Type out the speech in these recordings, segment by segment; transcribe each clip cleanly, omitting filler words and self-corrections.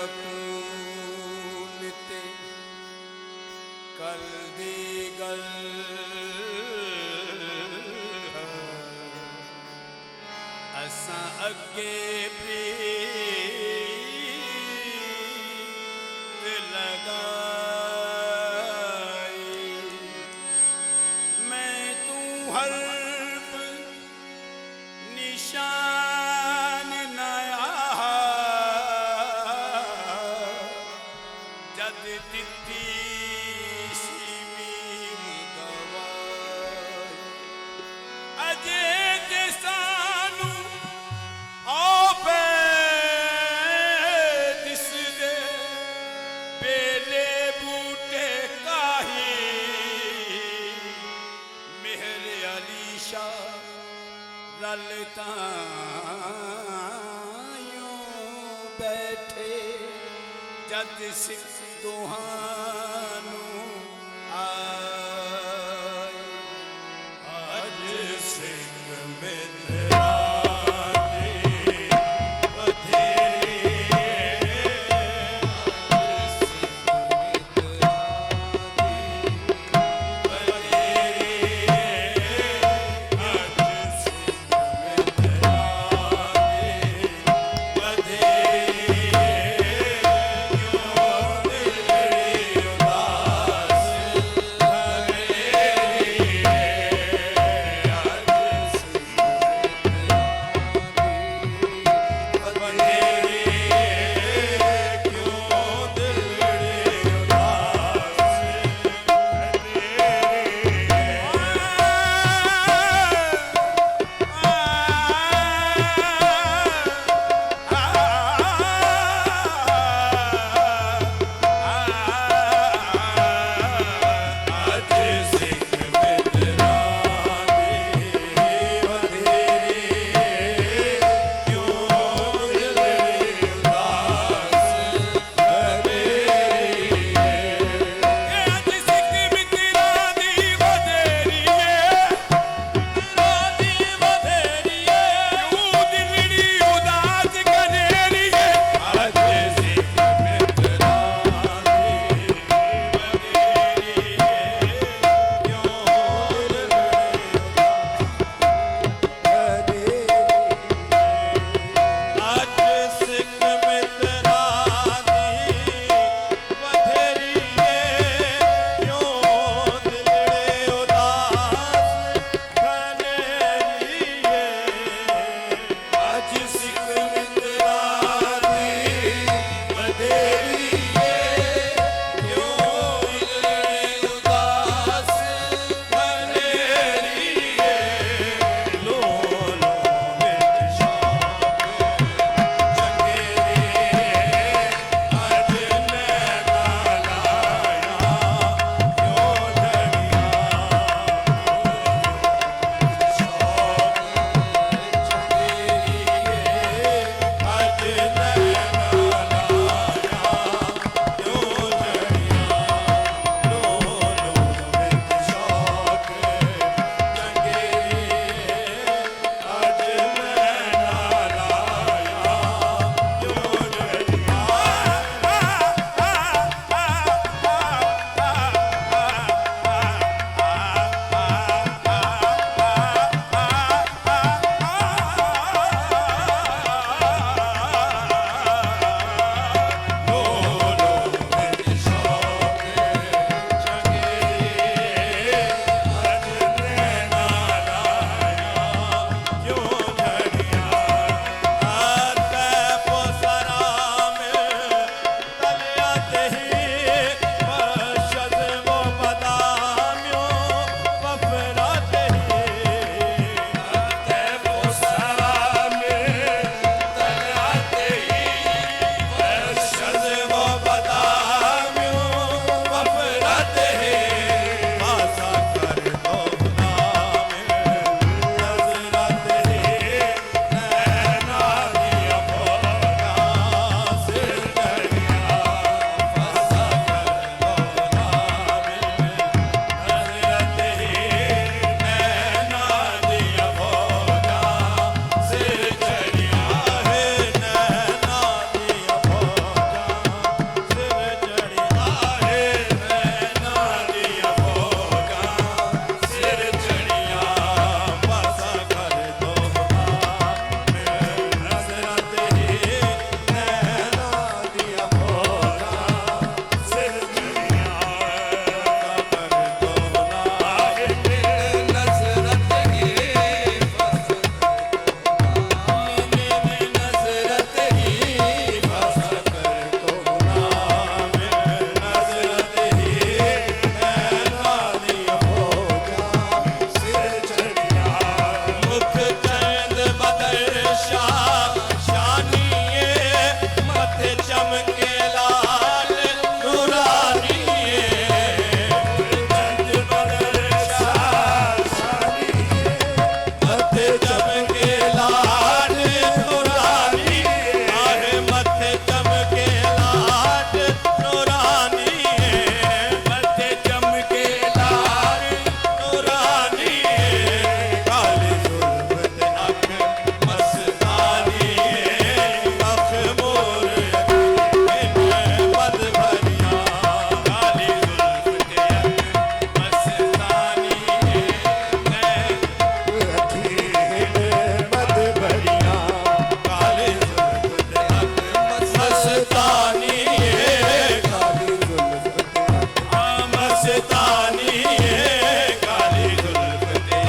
सकून ते कल दी गल असां अगे प्रीत लगाई मैं तू हर्फ निशान नया जद दिती सीमीम गवाई अजे जे सानू आपे दिसदे बेले बूटे काही मेहर अली शाह रलता बैठे जद सिख दुहानू आए आज सिख मित्रा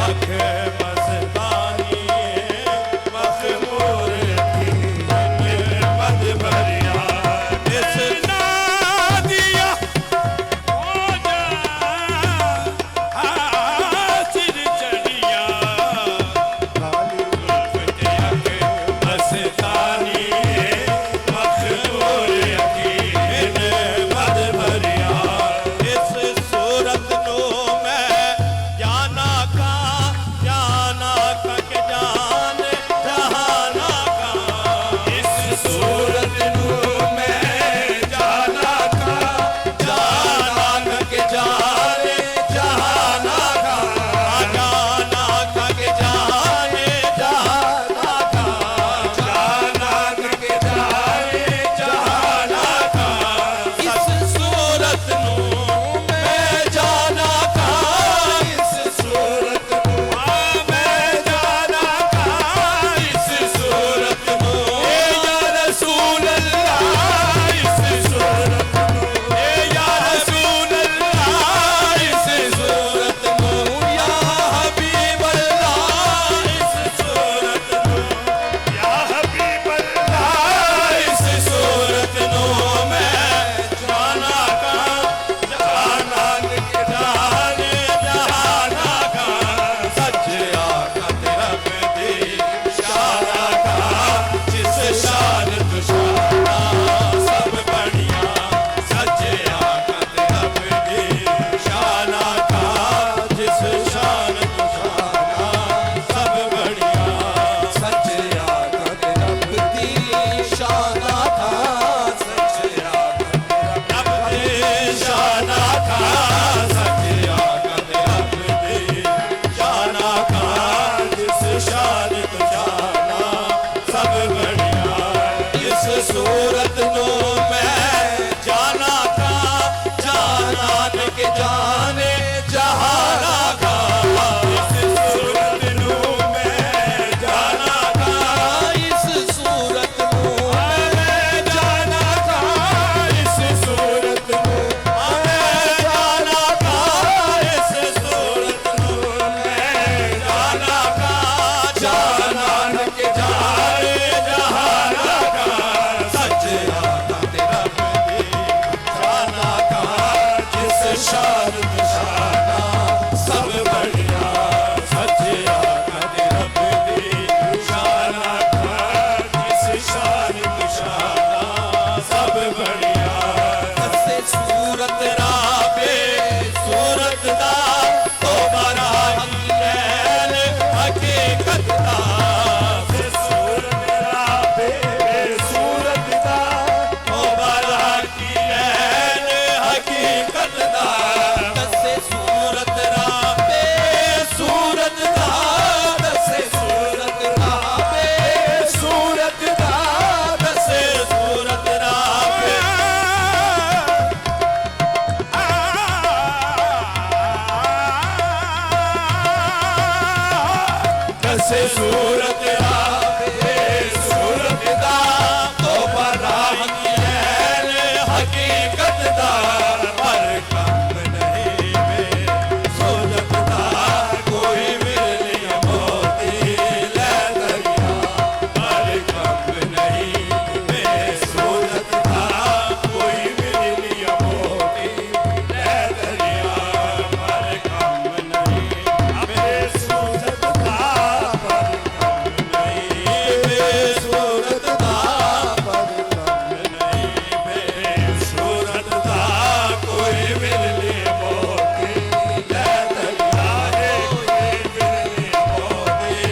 मख मस्तानी मखमूर की मद भरिया इस नादिया हो जा हासिर चढ़िया मस्तानी मखमूर की मद भरिया इस सूरत नो मैं जाना का के जान जहाना का इस सूरत नो मैं जाना का के जाने जहाना का जाना का के जाने जहाना का जाना के जाने जहाना का इस सूरत नो मैं जाना का इस सूरत नो मैं जाना का इस सूरत नो या रसूल अल्लाह इस सूरत नो या रसूल अल्लाह इस सूरत नो या हबीब अल्लाह इस सूरत नो या हबीब अल्लाह इस सूरत नो मैं जाना का जाना के जाने जहाना का सच आका तेरा दी शाना का जिस शान तुशाना सब बढ़िया सच आका तेरा दी शाना का जिस शान तुशाना सब बढ़िया सच आका तेरा दी शाना का सच आका तेरा शाना का सच आका तेरा दी शाना का जिस शान तुशाना सब बढ़िया इस सूरत नो मैं जाना का जान के जाने जहाना का इस सूरत नो मैं जाना का इस सूरत नो मैं जाना का इस सूरत नो मैं जाना का इस सूरत नो मैं जाना का जाना के जाने जहाना का सच आका तेरा दी शाना का जिस शान तुशाना सब बढ़िया सच आका तेरा दी शाना का जिस शान तुशाना सब बढ़िया से सूरत राबे सूरत दा तो बरा नैन हकीकत दा से सूरत राबे सूरत दा तो बरा की नैन हकीकत दा से सूरत राबे सूरत दा से सूरत राबे सूरत दा से सूरत राबे से सूरत राबे सूरत दा तो बराही ऐन हकीकत दा पर कम नहीं में सूरत दा कोई मिलिया मोती ले दरिया पर कम नहीं में सूरत दा कोई मिलिया मोती ले दरिया पर कम नहीं में सूरत दा सूरत दा पर कम नहीं में सूरत दा कोई मिलने मोती ले दरिया है कोई मिलने मोती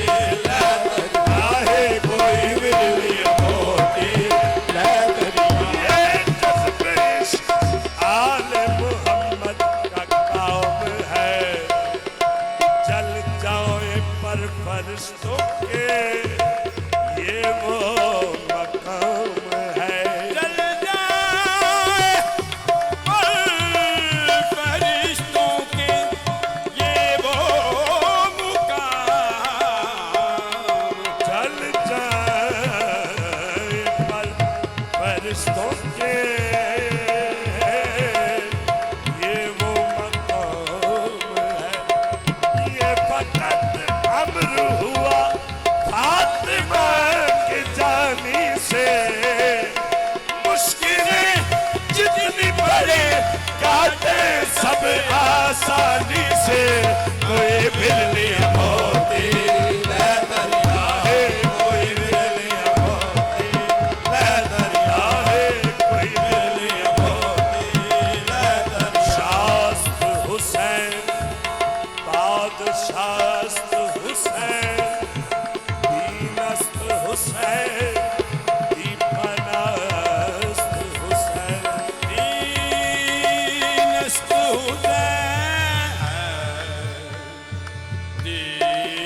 ले दरिया है कोई मिलने मोती ले दरिया तस्बीश आले मोहम्मद का काम है चल जाओ पर फरिश्तों के ये वो मकाम है चल जाए पर फरिश्तों के ये वो मुकाम चल जाए पर फरिश्तों के ये वो मकाम है ये फकत अमर हुआ फातिमा के जानी से। मुश्किलें जितनी बड़े काटे सब आसानी से। कोई बिरली मोती ले दरिया है, कोई बिरली मोती ले दरिया है, कोई बिरली मोती ले दरिया। शास्त्र हुसैन बादशास्त हुसैन दीनस्त हुसैन दीपनस्त हुसैन दीनस्त हुसैन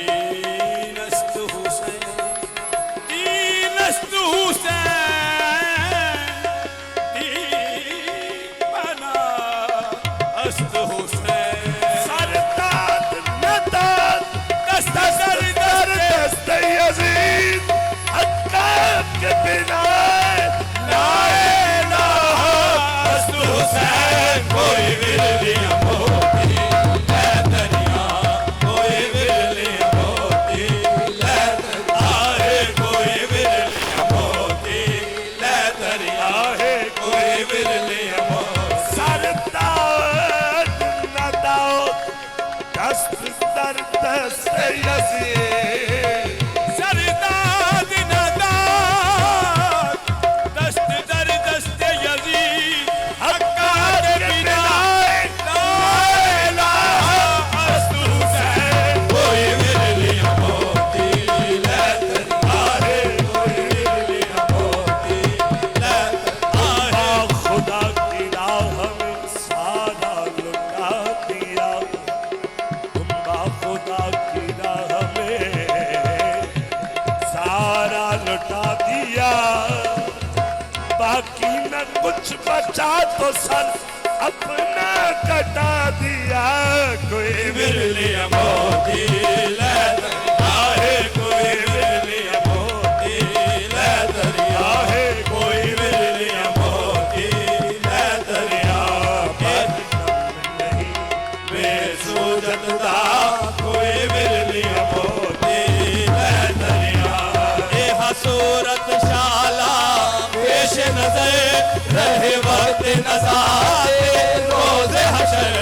दीनस्त हुसैन दीनस्त हुसैन दीपनस्त हुसैन। सरताज नदाज दस्त सरदार दस्त यजीद हक्काक के बिना ला इलाहा दस्त हुसैन। कोई बिरली मोती ले दरिया, कोई बिरली मोती ले दरिया है, कोई बिरली मोती ले दरिया है, कोई बिरली मोती। सरताज नदाज दस्त दर दस्त यजीद सरदाद नदाद दस्त दर दस्त यजीद हक्काक के बिना ला इलाहा दस्त हुसैन। कोई बिरली मोती ले दरिया है, कोई बिरली मोती ले दरिया है। खुदा की राह में सारा लुटा दिया, खुदा की राह में सारा लुटा दिया। बाकी न कुछ बचा तो सर अपना कटा दिया। कोई बिरली मोती ले दरिया है, कोई बिरली मोती ले दरिया है, कोई बिरली मोती ले दरिया। नहीं बेसूजतदा कोई बिरली मोती ले दरिया। ये हसूरत शाला पेश नजर रहे वक्त नज़ारे रोज़ हशर।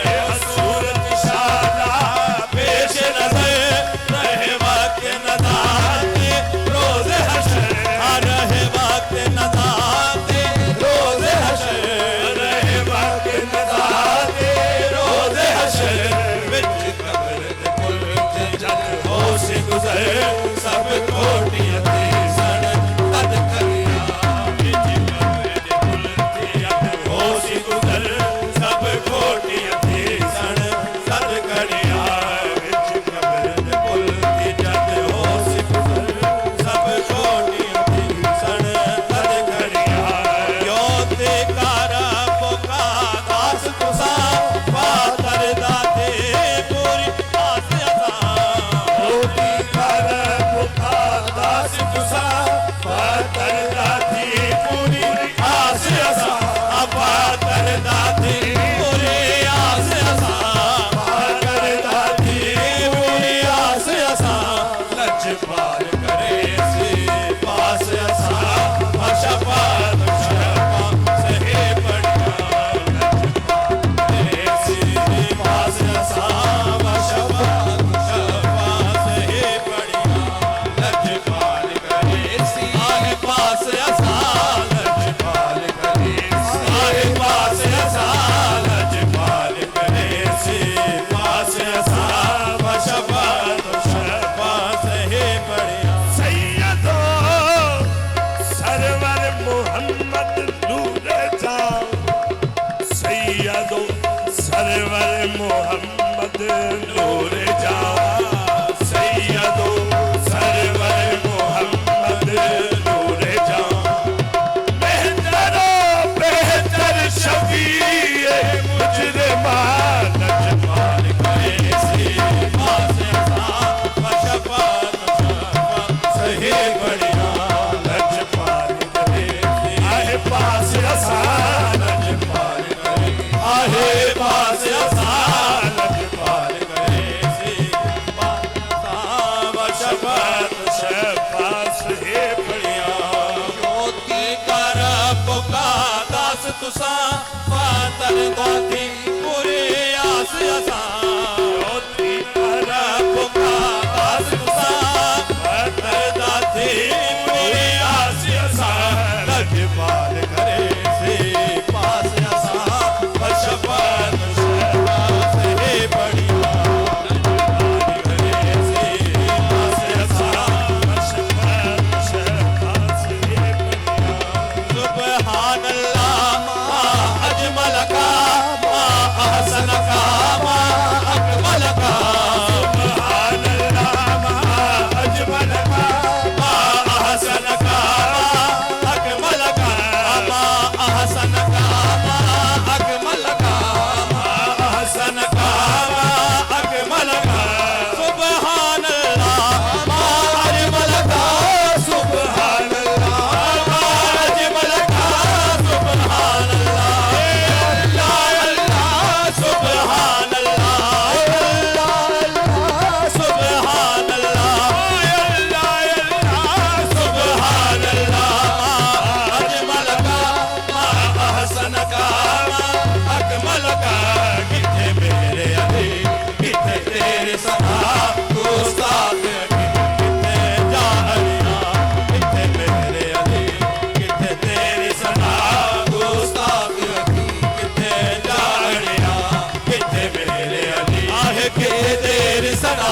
ये हसूरत शाला पेश नजर रहे वक्त नज़ारे रोज़ हशर। रहे वक्त नज़ारे रोज़ हशर, रहे वक्त नज़ारे रोज़ हशर। विच कब्र दे पुल ते जद होश गुज़र सब कोटियां थी सन तद करिया। विच कब्र दे पुल ते जद होश गुज़र सब कोटियां थी सन तद करिया। विच कब्र दे पुल ते जद होश गुज़र सब कोटियां थी सन तद करिया। यो ते कारा पोका दास तुसा पातर दाते पूरी आस असा। योती कारा पोका दास तुसा पातर दाती पूरी आस असा। पातर दाती पूरी आस असा, पातर दाती पूरी आस असा। लच पार करे से पास असा शपा शपा सहे बढ़िया। लच पार से पास असा शपा शपा सहे बढ़िया। लच पार करे सी आहे पास असा लच पार करे सी आहे पास असा लच पार करे सी पास असा शपा शपा सहे बढ़िया। सैयदो सरवर मोहम्मद नूर जाओ, सैयदो सरवर मोहम्मद नूर जाओ। सैयदो सरवर मोहम्मद नूर जाओ। बेहतरो बेहतर शफीए मुजरिमान। लच पार करे सी पास असा शपा शपा सहे बढ़िया। लच पार करे सी आहे पास असा लच पार करे आहे पास असा लच पार करे तुसा पातर दाती पूरे आस असा ज्योति अरा पुका दास तुसा पातर दाती पूरे आस असा लजपाल करे से पास असा बशपत शर्मा से बढ़िया लजपाल करे से पास असा बशपत शर्मा से बढ़िया सुबहान अल्लाह मा अजमल का मा अहसन का मा अकमल का सुभान अल्लाह मा अजमल का मा अहसन का मा अकमल का मा अहसन का मा अकमल का मा अहसन का मा अकमल का सुबहान अल्लाह मा अजमल का सुभान अल्लाह मा अजमल का सुबहान अल्लाह अल्लाह सुबहान अल्लाह सुबहान अल्लाह सुबहान अल्लाह अजमल का मा अहसन का मा अकमल का किथे मेरे अली किथे तेरे सना गुस्ताख किथे जाहरिया किथे मेरे अली किथे तेरे सना गुस्ताख किथे जाहरिया किथे मेरे अली आहे किथे तेरे सना